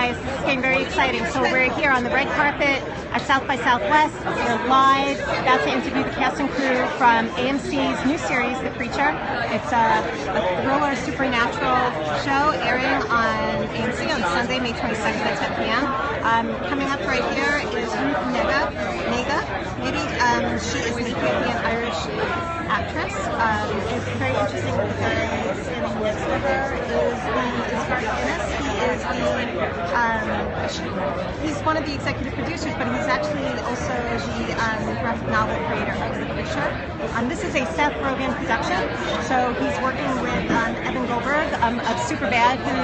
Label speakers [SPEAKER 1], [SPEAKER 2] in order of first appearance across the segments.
[SPEAKER 1] guys, this is getting very exciting. So we're here on the red carpet at South by Southwest. We're live, about to interview the cast and crew from AMC's new series, The Preacher. It's a thriller supernatural show airing on AMC on Sunday, May 22nd at 10 p.m. Coming up right here is Ruth Negga. She is an Ethiopian Irish actress. It's very interesting because sitting next to her is Garth Ennis. He's one of the executive producers, but he's actually also the graphic novel creator of The Preacher. This is a Seth Rogen production, so he's working with Goldberg of Superbad, who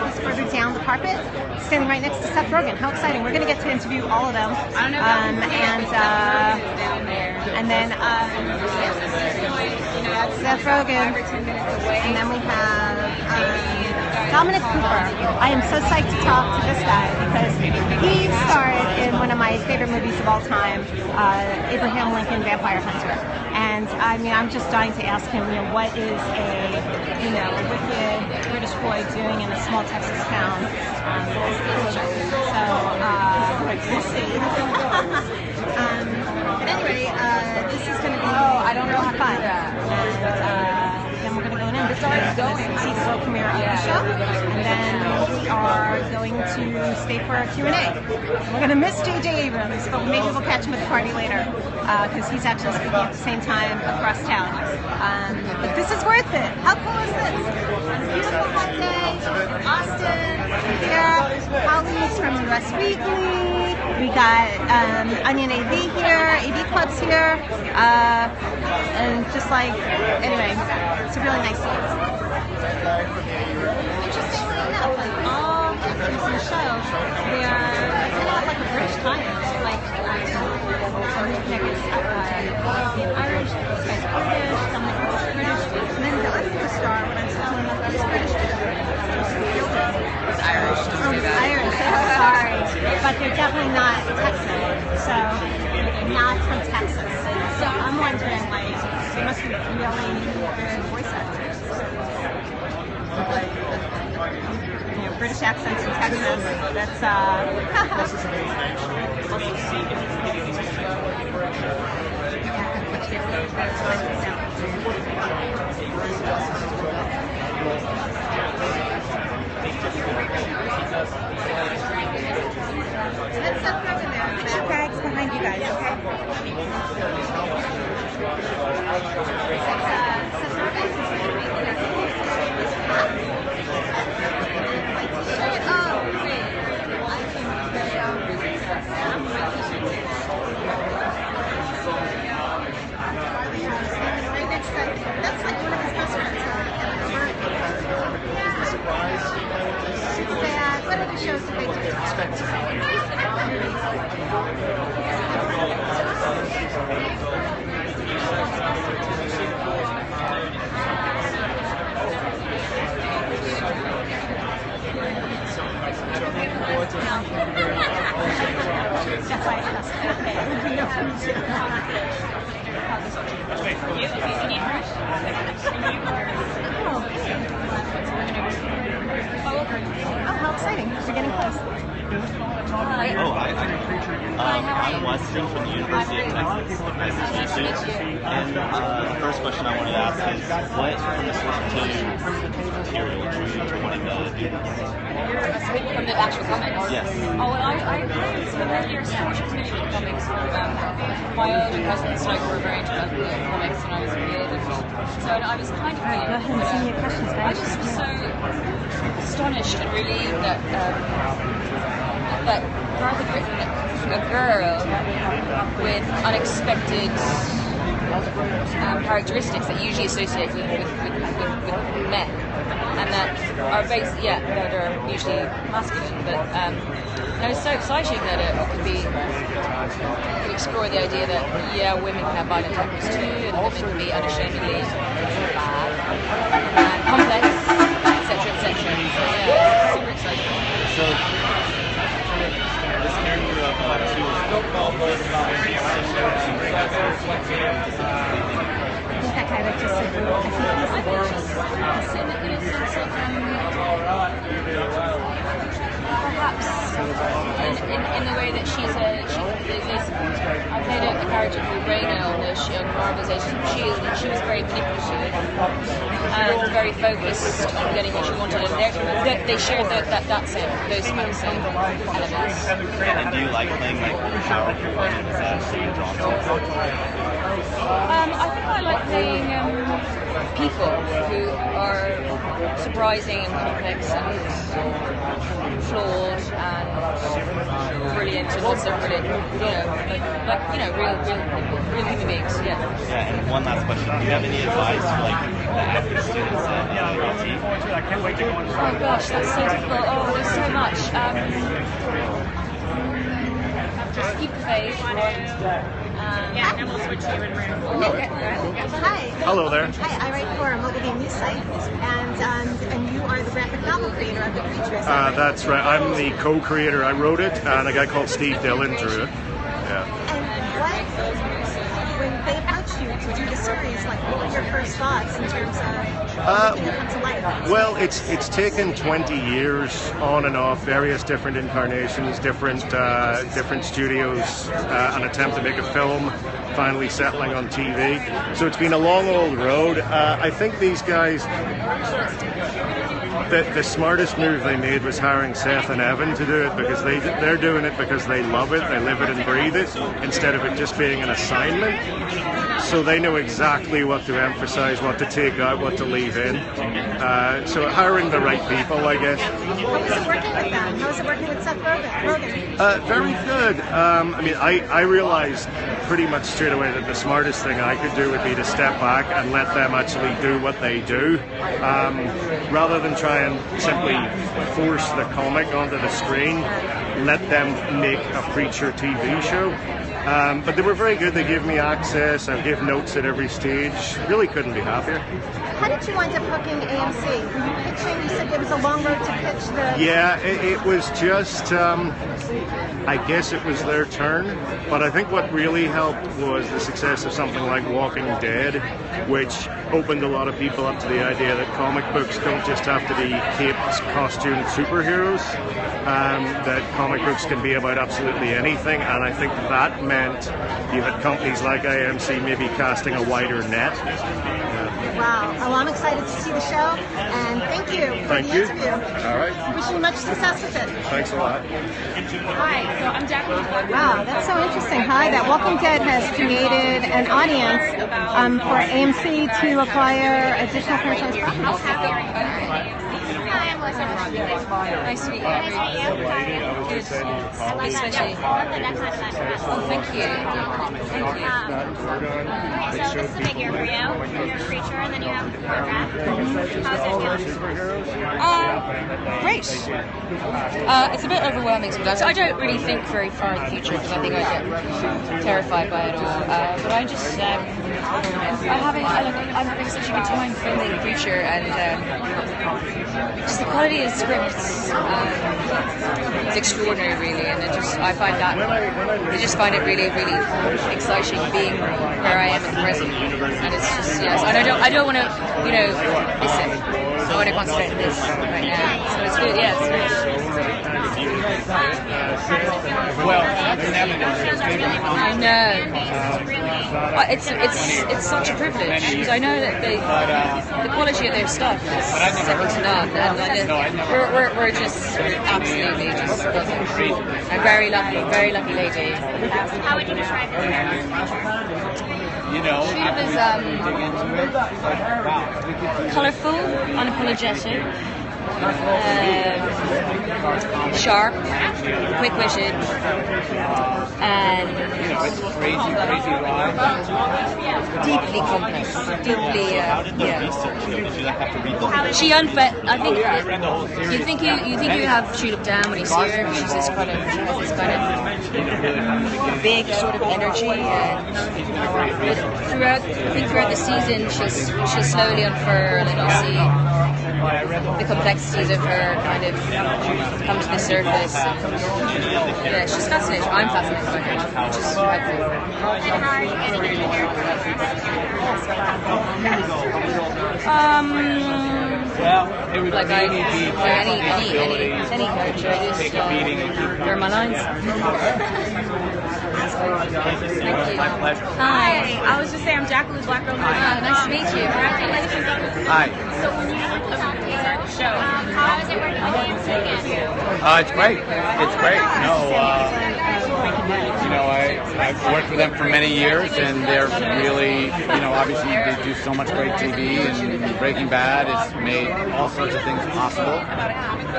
[SPEAKER 1] is further down the carpet, standing right next to Seth Rogen. How exciting! We're going to get to interview all of them.
[SPEAKER 2] I don't know
[SPEAKER 1] and then Seth Rogen, and then we have Dominic Cooper. I am so psyched to talk to this guy because he starred in one of my favorite movies of all time, Abraham Lincoln Vampire Hunter. And I mean, I'm just dying to ask him, what is a wicked British boy doing in a small Texas town? We'll see. But anyway, this is going to be fun. And then we're going to go in and see the world premiere of the show. And then we are going to stay for a Q&A. We're going to miss J.J. Abrams, but maybe we'll catch him at the party later because he's actually speaking at the same time across town. But this is worth it. How cool is this? It's a beautiful hot day. Austin here. Holly's from US Weekly. We got Onion AV here, AV Club's here, and just anyway, it's a really nice scene. Interestingly enough, all the actors in the show, they are kind of like a British tie-in. Negga's Irish, this guy's Polish, Dominic Cooper's British, and then the other star, when I'm telling him, he's British too.
[SPEAKER 2] It's Irish.
[SPEAKER 1] Irish, sorry. But they're definitely not Texan, so not from Texas. So I'm wondering, they must be really good voice actors. British accents in Texas, that's, Let's Seth Rogen there. Put your bags behind you guys, okay? Right next to that's like one of his best friends. Superbad. What other shows did they do? That's why I asked. Oh, how exciting. We're getting close.
[SPEAKER 3] I'm Weston from the University of Texas, nice to meet you. And the first question I wanted to ask is, what from the source material drew you to wanting to do this?
[SPEAKER 2] From the actual comics?
[SPEAKER 3] Yes.
[SPEAKER 2] Oh, well, I read some earlier Stranger Things comics from my older cousins were very interested in comics when I was a kid. So I was kind of
[SPEAKER 1] Go ahead and send me your questions,
[SPEAKER 2] I
[SPEAKER 1] guys.
[SPEAKER 2] just was so astonished and relieved that Garth had written a girl with unexpected characteristics that you usually associate with men, and that are that are usually masculine. But it was so exciting that it could explore the idea that women can have violent tempers too, and women can be unashamedly bad and complex, etc., etc. So yeah, super exciting.
[SPEAKER 3] So, this character of two
[SPEAKER 1] that guy that just said, I think he's
[SPEAKER 2] in a sense of in the way that I played a character called Raina on the Marvel's Agents. She was very manipulative and very focused on getting what she wanted. And they shared those kind of same elements.
[SPEAKER 3] And do you like playing like powerful women? Is that what you're drawn to?
[SPEAKER 2] I think I like playing people who are surprising and complex and flawed and brilliant and also brilliant, real human beings. Yeah.
[SPEAKER 3] Yeah. And one last question: do you have any advice for like the acting students at AMC?
[SPEAKER 2] Oh gosh, that's so difficult. Oh, there's so much. Just keep the faith.
[SPEAKER 1] Yeah, and then we'll switch to you in room. Hi.
[SPEAKER 4] Hello there.
[SPEAKER 1] Hi, I write for a mobile game news site, and you are the graphic novel creator of The Creature.
[SPEAKER 4] That's right. I'm the co-creator. I wrote it, and a guy called Steve Dillon drew it. Yeah.
[SPEAKER 1] And when they approached you to do the series, what were your first thoughts in terms of making it come to life?
[SPEAKER 4] Well, it's taken 20 years on and off, various different incarnations, different studios, an attempt to make a film, finally settling on TV. So it's been a long old road. I think these guys, the smartest move they made was hiring Seth and Evan to do it, because they're doing it because they love it, they live it and breathe it, instead of it just being an assignment. So they know exactly what to emphasize, what to take out, what to leave in. So hiring the right people, I guess.
[SPEAKER 1] How was it working with them? How was it working with Seth Rogen?
[SPEAKER 4] Very good. I realized pretty much straight away that the smartest thing I could do would be to step back and let them actually do what they do, rather than try and simply force the comic onto the screen. Let them make a Preacher TV show. But they were very good. They gave me access. I gave notes at every stage. Really couldn't be happier.
[SPEAKER 1] How did you wind up hooking AMC? Were you pitching? You said it was a long road to pitch the...
[SPEAKER 4] Yeah, it was just... I guess it was their turn. But I think what really helped was the success of something like Walking Dead, which opened a lot of people up to the idea that comic books don't just have to be caped, costumed superheroes. That comic books can be about absolutely anything, and I think that meant you had companies like AMC maybe casting a wider net.
[SPEAKER 1] Wow. Well, I'm excited to see the show, and thank you for the interview.
[SPEAKER 4] All right.
[SPEAKER 1] Wish you much success with it.
[SPEAKER 4] Thanks a lot.
[SPEAKER 1] Hi, so I'm Jackie. Wow, that's so interesting. Hi, that Walking Dead has created an audience for AMC to acquire additional franchise properties.
[SPEAKER 5] Hi, I'm Melissa.
[SPEAKER 2] Nice to meet you.
[SPEAKER 5] Nice to meet you.
[SPEAKER 2] Good.
[SPEAKER 5] I love that.
[SPEAKER 2] Especially.
[SPEAKER 5] I love the next one.
[SPEAKER 2] Oh, thank you. Thank you.
[SPEAKER 5] Okay, so this is a big year for you. You're a Creature, and then you have Warcraft. How's it feeling?
[SPEAKER 2] Great. It's a bit overwhelming sometimes. I don't really think very far in the future, because I think I get terrified by it all. But I just, I'm having such a good time filming Creature, and just the quality of the scripts is extraordinary, really, and I find it really, really exciting being where I am at the present, and it's just, yes, and I don't want to, listen. I want to concentrate on this right now, so it's good. Yeah, it's good. I know. It's such a privilege, because I know that the quality of their stuff is second to none, and we're just absolutely just buzzing. I'm very lucky lady.
[SPEAKER 5] How would you describe the character?
[SPEAKER 2] She was colourful, unapologetic, sharp, quick-witted, and deeply complex. Deeply, She I think you have She Look Down when you see her. She has this kind of big sort of energy, and throughout the season she'll slowly unfurl, and you'll see the complexities of her kind of come to the surface. Yeah, she's fascinating. I'm fascinated by her, which is helpful.
[SPEAKER 5] How are you getting into the character?
[SPEAKER 6] It would
[SPEAKER 2] like
[SPEAKER 6] maybe be
[SPEAKER 2] any character. I just
[SPEAKER 6] take a beating and keep
[SPEAKER 2] learn my lines.
[SPEAKER 6] My pleasure.
[SPEAKER 1] Hi, I was just saying I'm Jacqueline Black Girl.
[SPEAKER 2] Nice to meet you.
[SPEAKER 1] Congratulations.
[SPEAKER 6] Hi.
[SPEAKER 5] So when you look at the show, how is it working with AMC again?
[SPEAKER 6] It's great. It's great. I've worked with them for many years, and they're really, obviously they do so much great TV, and Breaking Bad has made all sorts of things possible.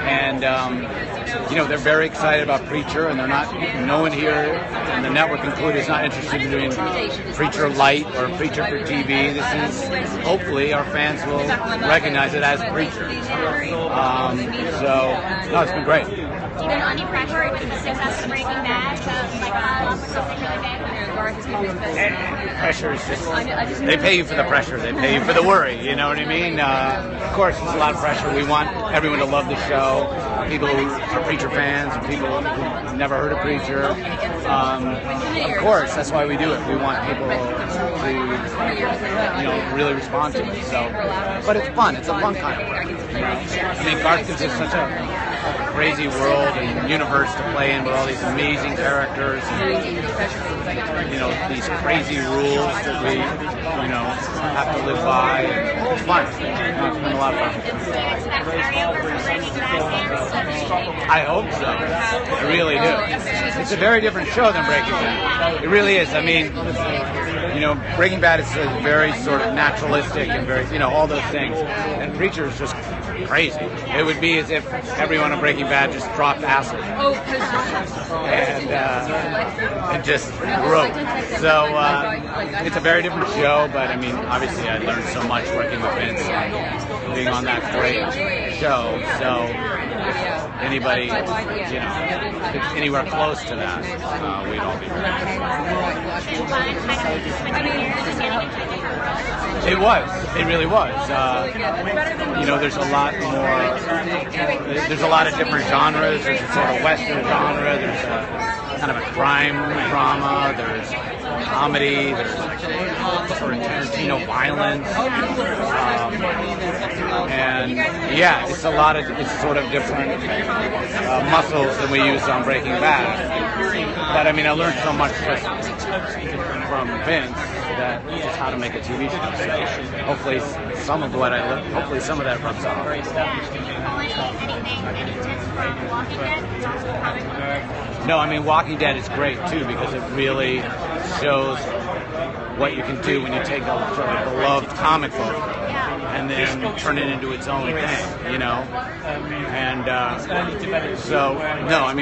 [SPEAKER 6] And, they're very excited about Preacher, and no one here, and the network included, is not interested in doing Preacher Light or Preacher for TV. This is, hopefully, our fans will recognize it as Preacher. It's been great.
[SPEAKER 5] Do you feel any pressure with the success of Breaking Bad to follow up with something really big?
[SPEAKER 6] Pressure is just, they pay you for the pressure, they pay you for the worry, you know what I mean? Of course, there's a lot of pressure. We want everyone to love the show, people who are Preacher fans, and people who've never heard of Preacher. Of course, that's why we do it. We want people to, really respond to it. So, but it's fun. It's a fun kind of work. I mean, Garth gives us such a crazy world and universe to play in with all these amazing characters and, these crazy rules that we, have to live by. It's fun. It's been a lot of fun. I hope so. I really do. It's a very different show than Breaking Bad. It really is. I mean, Breaking Bad is very sort of naturalistic and very, all those things. And Preacher is just crazy. It would be as if everyone on Breaking Bad just dropped acid and just wrote. So it's a very different show, but I mean, obviously I learned so much working with Vince and being on that great show. So if anybody, gets anywhere close to that, we'd all be very happy. It was. It really was. There's a lot more. There's a lot of different genres. There's a sort of Western genre. There's a kind of a crime drama. There's comedy. There's sort of Tarantino violence. It's a lot of. It's sort of different muscles than we use on Breaking Bad. But I mean, I learned so much from Vince. That just how to make a TV show. So hopefully some of what I learned, hopefully some of that rubs off. No, I mean Walking Dead is great too because it really shows what you can do when you take a sort of beloved comic book and then turn it into its own thing, And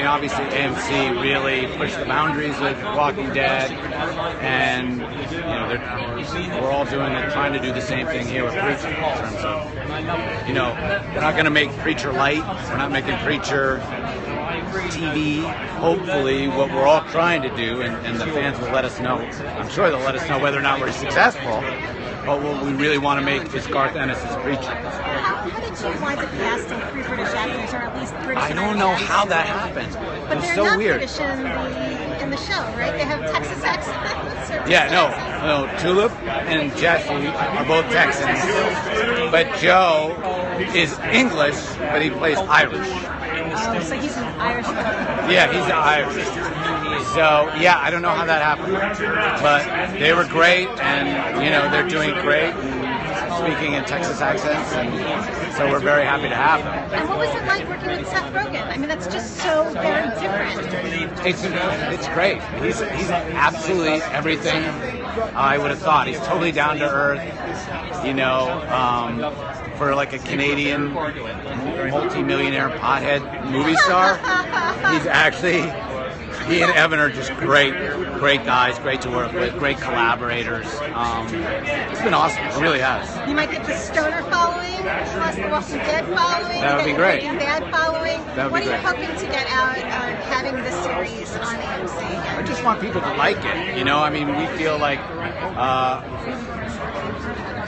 [SPEAKER 6] obviously AMC really pushed the boundaries with Walking Dead, and we're all trying to do the same thing here with Preacher in terms of, we're not going to make Preacher light, we're not making Preacher TV. Hopefully, what we're all trying to do, and the fans will let us know. I'm sure they'll let us know whether or not we're successful. But what we really want to make is Garth Ennis' Preacher.
[SPEAKER 1] How did you wind up casting three British actors, or at least British?
[SPEAKER 6] I don't know how that happened.
[SPEAKER 1] But
[SPEAKER 6] it was
[SPEAKER 1] they're
[SPEAKER 6] so
[SPEAKER 1] not
[SPEAKER 6] weird.
[SPEAKER 1] British in the show, right? They have Texas accents.
[SPEAKER 6] Yeah, no. Tulip and Jesse are both Texans, but Joe is English, but he plays Irish.
[SPEAKER 1] So he's an Irish.
[SPEAKER 6] Yeah, he's Irish. So, I don't know how that happened. But they were great, and, they're doing great, and speaking in Texas accents, and so we're very happy to have them.
[SPEAKER 1] And what was it like working with Seth Rogen? I mean, that's just so very different.
[SPEAKER 6] It's great. He's absolutely everything I would have thought. He's totally down to earth, for like a Canadian multi-millionaire pothead movie star. He's actually... He and Evan are just great guys, great to work with, great collaborators. It's been awesome. It really has.
[SPEAKER 1] You might get the Stoner following, plus the Walking Dead following.
[SPEAKER 6] That would be great.
[SPEAKER 1] Breaking Bad following.
[SPEAKER 6] That would
[SPEAKER 1] what
[SPEAKER 6] be
[SPEAKER 1] are you
[SPEAKER 6] great.
[SPEAKER 1] hoping to get out of having this series on AMC?
[SPEAKER 6] I just want people to like it. I mean, we feel like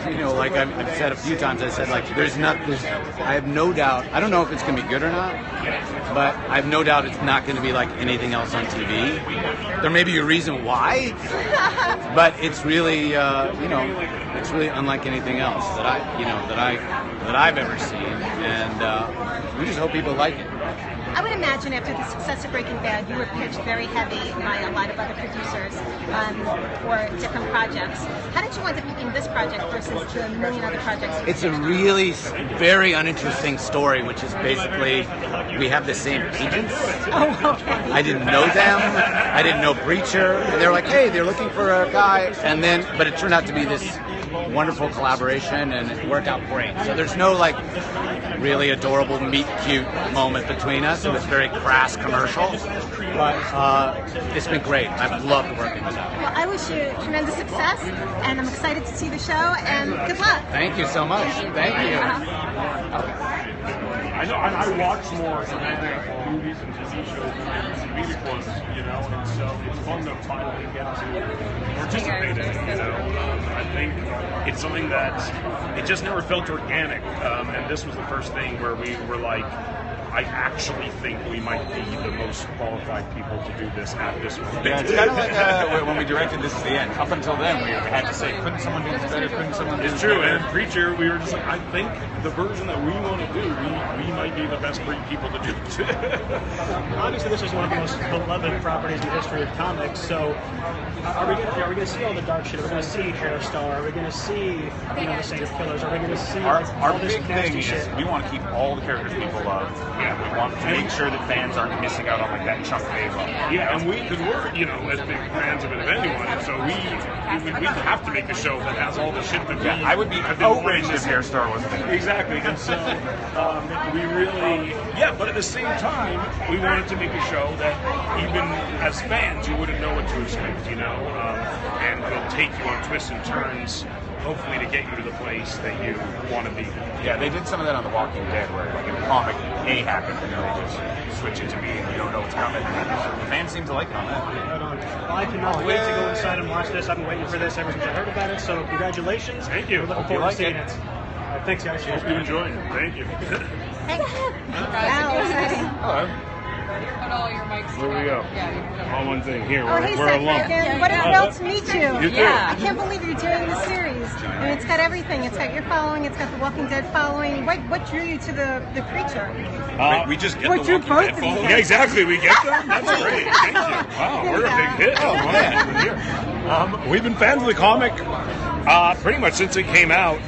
[SPEAKER 6] like I've said a few times, I said, like, I have no doubt, I don't know if it's going to be good or not, but I have no doubt it's not going to be like anything else on TV. There may be a reason why, but it's really, it's really unlike anything else that I've ever seen, and we just hope people like it.
[SPEAKER 1] I would imagine after the success of Breaking Bad, you were pitched very heavy by a lot of other producers for different projects. How did you wind up picking this project versus the million other projects?
[SPEAKER 6] It's a really very uninteresting story, which is basically we have the same agents.
[SPEAKER 1] Oh, okay.
[SPEAKER 6] I didn't know them. I didn't know Preacher. And they're like, hey, they're looking for a guy. But it turned out to be this wonderful collaboration, and it worked out great. So there's no like really adorable meet cute moment between us. It was very crass commercial, but it's been great. I've loved working with them.
[SPEAKER 1] Well, I wish you tremendous success, and I'm excited to see the show, and good luck.
[SPEAKER 6] Thank you so much. Thank you.
[SPEAKER 7] I know, and I watch more movies and TV shows than comedic ones, and so it's fun to finally get to participate in it, I think it's something that it just never felt organic, and this was the first thing where we were like, I actually think we might be the most qualified people to do this at this moment.
[SPEAKER 8] Yeah, it's kind of like when we directed This Is the End. Up until then, we had to say, couldn't someone do this better? Couldn't someone do this better?
[SPEAKER 7] It's true, and Preacher, we were just like, I think the version that we want to do, we might be the best people to do it.
[SPEAKER 9] Obviously, this is one of the most beloved properties in the history of comics, so are we going to see all the dark shit? Are we going to see Hairstar? Are we going to see the Saint Killers? Are we going to see
[SPEAKER 8] Our
[SPEAKER 9] all this
[SPEAKER 8] big
[SPEAKER 9] nasty
[SPEAKER 8] thing
[SPEAKER 9] shit?
[SPEAKER 8] is we want to keep all the characters people love. Yeah, we want to make sure that fans aren't missing out on like that chunk they love.
[SPEAKER 7] Yeah, and because we're, as big fans of it as anyone, and so we have to make a show that has all the shit that
[SPEAKER 8] I would be outraged if Hairstar wasn't there.
[SPEAKER 7] Exactly, and so we really, but at the same time, we wanted to make a show that even as fans, you wouldn't know what to expect, and will take you on twists and turns, hopefully to get you to the place that you want to be.
[SPEAKER 8] Yeah, they did some of that on The Walking Dead, where like in the comic A happens, and then they just switch it to B, and you don't know what's coming. The fans seem to like it on that.
[SPEAKER 9] Right on. Well, I cannot wait to go inside and watch this. I've been waiting for this ever since I heard about it, so congratulations.
[SPEAKER 7] Thank you.
[SPEAKER 9] We're looking
[SPEAKER 8] Hope you
[SPEAKER 9] forward
[SPEAKER 8] like
[SPEAKER 9] to seeing
[SPEAKER 8] it.
[SPEAKER 9] it. Thanks, guys.
[SPEAKER 7] Hope you enjoyed it. Thank you.
[SPEAKER 1] Wow, exciting.
[SPEAKER 7] Hello.
[SPEAKER 2] Put all your mics
[SPEAKER 7] Where we go?
[SPEAKER 2] Yeah.
[SPEAKER 7] All one thing. Here,
[SPEAKER 1] Oh, hey,
[SPEAKER 7] we're
[SPEAKER 1] Seth
[SPEAKER 7] alone.
[SPEAKER 1] Rogen. What a thrill to meet you.
[SPEAKER 7] You too.
[SPEAKER 2] Yeah.
[SPEAKER 1] I can't believe you're doing the series. I mean, it's got everything. It's got your following. It's got the Walking Dead following. What drew you to the Preacher?
[SPEAKER 8] We just get
[SPEAKER 1] What
[SPEAKER 8] the
[SPEAKER 1] drew
[SPEAKER 8] Walking
[SPEAKER 1] both
[SPEAKER 8] Dead
[SPEAKER 1] of you
[SPEAKER 8] follow.
[SPEAKER 1] guys?
[SPEAKER 7] Yeah, exactly. We get them. That's great. Thank you. Wow, we're a big hit. Oh, man. We've been fans of the comic pretty much since it came out.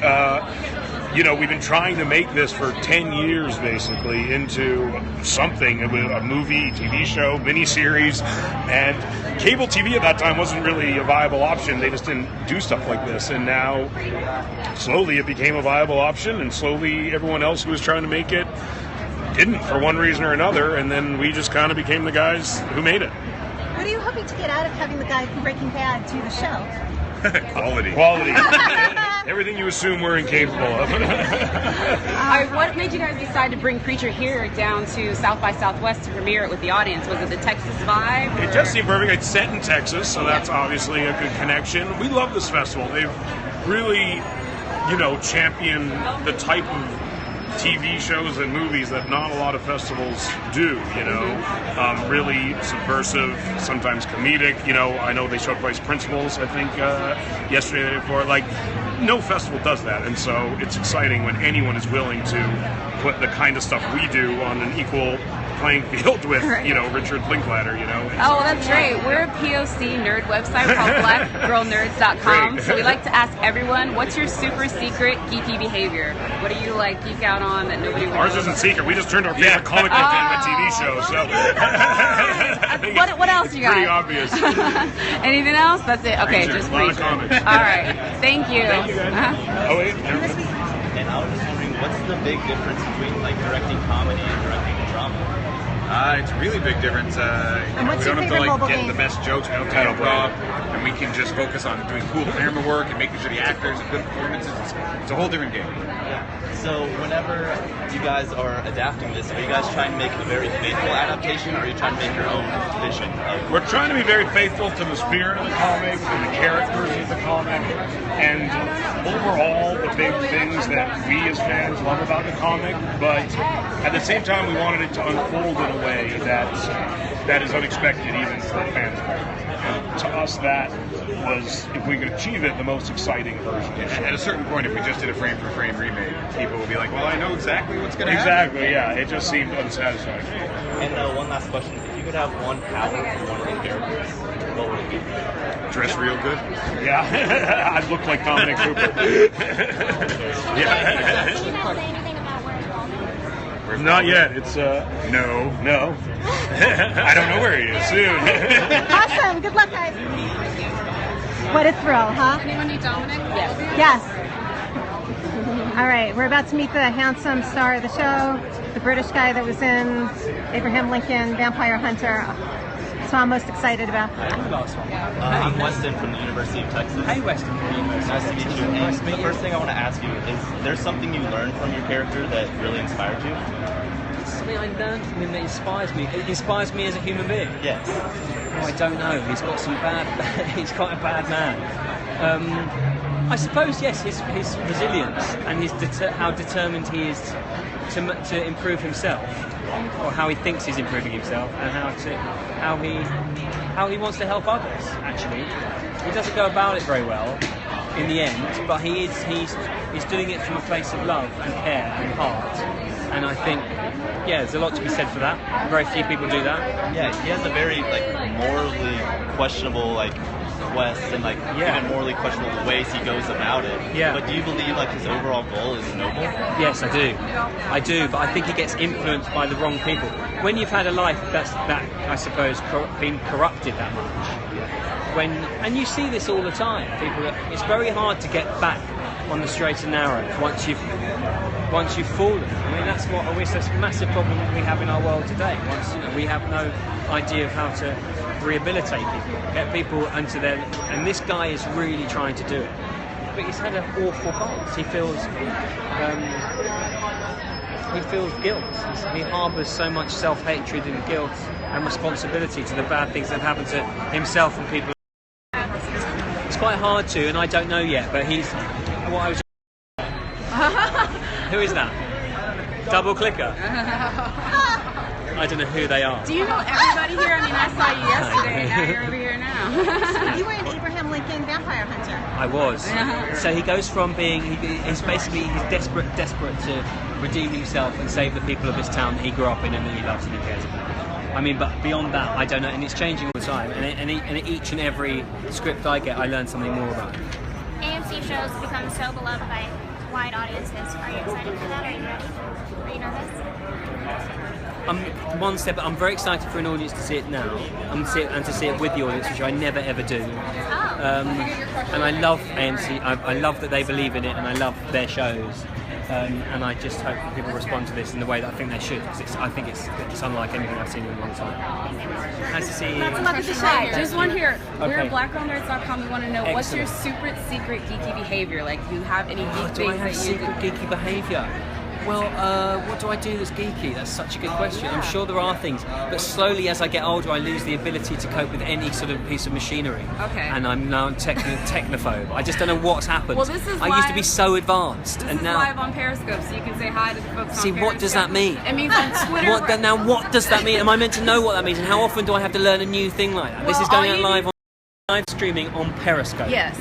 [SPEAKER 7] We've been trying to make this for 10 years, basically, into something, a movie, TV show, miniseries, and cable TV at that time wasn't really a viable option. They just didn't do stuff like this, and now, slowly, it became a viable option, and slowly, everyone else who was trying to make it didn't, for one reason or another, and then we just kind of became the guys who made it.
[SPEAKER 1] What are you hoping to get out of having the guy from Breaking Bad do the show?
[SPEAKER 7] Quality. Everything you assume we're incapable of.
[SPEAKER 10] What made you guys decide to bring Preacher here down to South by Southwest to premiere it with the audience? Was it the Texas vibe?
[SPEAKER 7] It just seemed perfect. It's set in Texas, so that's obviously a good connection. We love this festival. They've really, championed the type of TV shows and movies that not a lot of festivals do, really subversive, sometimes comedic. I know they showed Vice Principals, I think, yesterday, the day before. Like, no festival does that, and so it's exciting when anyone is willing to put the kind of stuff we do on an equal playing field with, Richard Linklater,
[SPEAKER 10] Oh, that's great. We're a POC nerd website called blackgirlnerds.com. So we like to ask everyone, what's your super secret geeky behavior? What do you geek out on that nobody would
[SPEAKER 7] Ours
[SPEAKER 10] know
[SPEAKER 7] isn't
[SPEAKER 10] about?
[SPEAKER 7] secret. We just turned our favorite comic book into a TV show, so I think
[SPEAKER 10] What else you got?
[SPEAKER 7] pretty obvious.
[SPEAKER 10] Anything else? That's it. Okay,
[SPEAKER 7] Preacher,
[SPEAKER 10] just
[SPEAKER 7] a lot of
[SPEAKER 10] Preacher.
[SPEAKER 7] comics.
[SPEAKER 10] All right. Thank you.
[SPEAKER 7] Oh, wait.
[SPEAKER 3] And I was just wondering, what's the big difference between directing comedy and directing drama?
[SPEAKER 8] It's a really big difference.
[SPEAKER 1] what's
[SPEAKER 8] We
[SPEAKER 1] your
[SPEAKER 8] don't have to
[SPEAKER 1] favorite mobile
[SPEAKER 8] get
[SPEAKER 1] game?
[SPEAKER 8] the best jokes, we don't have to improv, and we can just focus on doing cool camera work and making sure the actors have good performances. It's a whole different game.
[SPEAKER 3] So whenever you guys are adapting this, are you guys trying to make a very faithful adaptation, or are you trying to make your own vision of?
[SPEAKER 7] We're trying to be very faithful to the spirit of the comic and the characters of the comic, and overall the big things that we as fans love about the comic, but at the same time we wanted it to unfold in a way that is unexpected even for fans. And to us that was, if we could achieve it, the most exciting version.
[SPEAKER 8] At a certain point, if we just did a frame-for-frame remake, people would be like, well, I know exactly what's going to happen.
[SPEAKER 7] Exactly, yeah. It just seemed unsatisfying.
[SPEAKER 3] And one last question: if you could have one power from one of the characters, what would it be?
[SPEAKER 8] Dress real good?
[SPEAKER 7] Yeah, I look like Dominic Cooper. Yeah.
[SPEAKER 5] Can you not say anything about where's Walden?
[SPEAKER 7] Not yet. It's no. I don't know where he is. Soon.
[SPEAKER 1] Awesome. Good luck, guys. What a thrill, huh?
[SPEAKER 10] Anyone need Dominic?
[SPEAKER 1] Yes. All right, we're about to meet the handsome star of the show, the British guy that was in Abraham Lincoln, Vampire Hunter. So I'm most excited about.
[SPEAKER 3] I'm Weston from the University of Texas.
[SPEAKER 11] Hey, Weston.
[SPEAKER 3] Nice to meet you. And the first thing I want to ask you is, there's something you learned from your character that really inspired you?
[SPEAKER 11] Something I learned from him that inspires me. It inspires me as a human being.
[SPEAKER 3] Yes.
[SPEAKER 11] Oh, I don't know. He's got some bad. He's quite a bad man. I suppose yes. His resilience and how determined he is to improve himself, or how he thinks he's improving himself, and how he wants to help others. Actually, he doesn't go about it very well in the end, but he's doing it from a place of love and care and heart. And I think, yeah, there's a lot to be said for that. Very few people do that.
[SPEAKER 3] Yeah, he has a very morally questionable quest, and even morally questionable the ways he goes about it.
[SPEAKER 11] Yeah.
[SPEAKER 3] But do you believe his overall goal is noble?
[SPEAKER 11] Yes, I do. But I think he gets influenced by the wrong people. When you've had a life that I suppose been corrupted that much, and you see this all the time, it's very hard to get back on the straight and narrow once you've fallen. I mean, that's a massive problem that we have in our world today. We have no idea of how to rehabilitate people, get people into their. And this guy is really trying to do it, but he's had an awful past. He feels guilt. He harbours so much self-hatred and guilt and responsibility to the bad things that happen to himself and people. It's quite hard to, and I don't know yet, but he's. What I was. Who is that? Double clicker. I don't know who they are.
[SPEAKER 10] Do you know everybody here? I mean, I saw you yesterday. Now you're over here now.
[SPEAKER 1] You were in Abraham Lincoln, Vampire Hunter.
[SPEAKER 11] I was. So he goes from being, he's desperate to redeem himself and save the people of this town that he grew up in and that he loves and he cares about. I mean, but beyond that, I don't know, and it's changing all the time. And each and every script I get, I learn something more about.
[SPEAKER 5] AMC shows become so beloved by wide audiences. Are you excited for that? Are you ready? Are you nervous?
[SPEAKER 11] I'm one step. I'm very excited for an audience to see it now, and to see it with the audience, which I never ever do. And I love AMC. I love that they believe in it, and I love their shows. And I just hope that people respond to this in the way that I think they should, because I think it's unlike anything I've seen in a long time. Nice to see you.
[SPEAKER 10] Just one here.
[SPEAKER 11] Okay.
[SPEAKER 10] We're at blackgirlnerds.com. We want to know what's your
[SPEAKER 11] Excellent.
[SPEAKER 10] super secret geeky behavior? Like, do you have any geek
[SPEAKER 11] Do I
[SPEAKER 10] things
[SPEAKER 11] have
[SPEAKER 10] that you
[SPEAKER 11] secret geeky behaviour? Well, what do I do that's geeky? That's such a good question. I'm sure there are things, but slowly as I get older, I lose the ability to cope with any sort of piece of machinery.
[SPEAKER 10] Okay.
[SPEAKER 11] And I'm now technophobe. I just don't know what's happened.
[SPEAKER 10] Well, this is
[SPEAKER 11] I used to be
[SPEAKER 10] live-
[SPEAKER 11] so advanced,
[SPEAKER 10] This
[SPEAKER 11] and
[SPEAKER 10] is
[SPEAKER 11] now.
[SPEAKER 10] live on Periscope, so you can say hi to the folks
[SPEAKER 11] See,
[SPEAKER 10] on
[SPEAKER 11] what does that
[SPEAKER 10] Periscope.
[SPEAKER 11] mean?
[SPEAKER 10] It means on Twitter.
[SPEAKER 11] What does that mean? Am I meant to know what that means? And how often do I have to learn a new thing like that? This
[SPEAKER 10] Well,
[SPEAKER 11] is going
[SPEAKER 10] all
[SPEAKER 11] out
[SPEAKER 10] you
[SPEAKER 11] live on live streaming on Periscope.
[SPEAKER 10] Yes.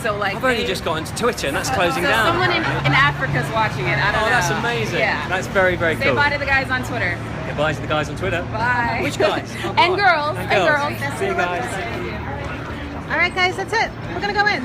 [SPEAKER 10] So like.
[SPEAKER 11] I've only just got into Twitter, and that's closing
[SPEAKER 10] so
[SPEAKER 11] down.
[SPEAKER 10] someone in Africa's watching it. I don't know.
[SPEAKER 11] Oh, that's amazing.
[SPEAKER 10] Yeah.
[SPEAKER 11] That's very, very
[SPEAKER 10] Say
[SPEAKER 11] cool.
[SPEAKER 10] bye to the guys on Twitter.
[SPEAKER 11] Yeah, bye to the guys on Twitter.
[SPEAKER 10] Bye.
[SPEAKER 11] Which guys? Oh,
[SPEAKER 10] And
[SPEAKER 11] God.
[SPEAKER 10] girls.
[SPEAKER 11] And
[SPEAKER 10] And
[SPEAKER 11] girls.
[SPEAKER 10] girls.
[SPEAKER 11] See you guys.
[SPEAKER 1] All right, guys, that's it. We're gonna go in.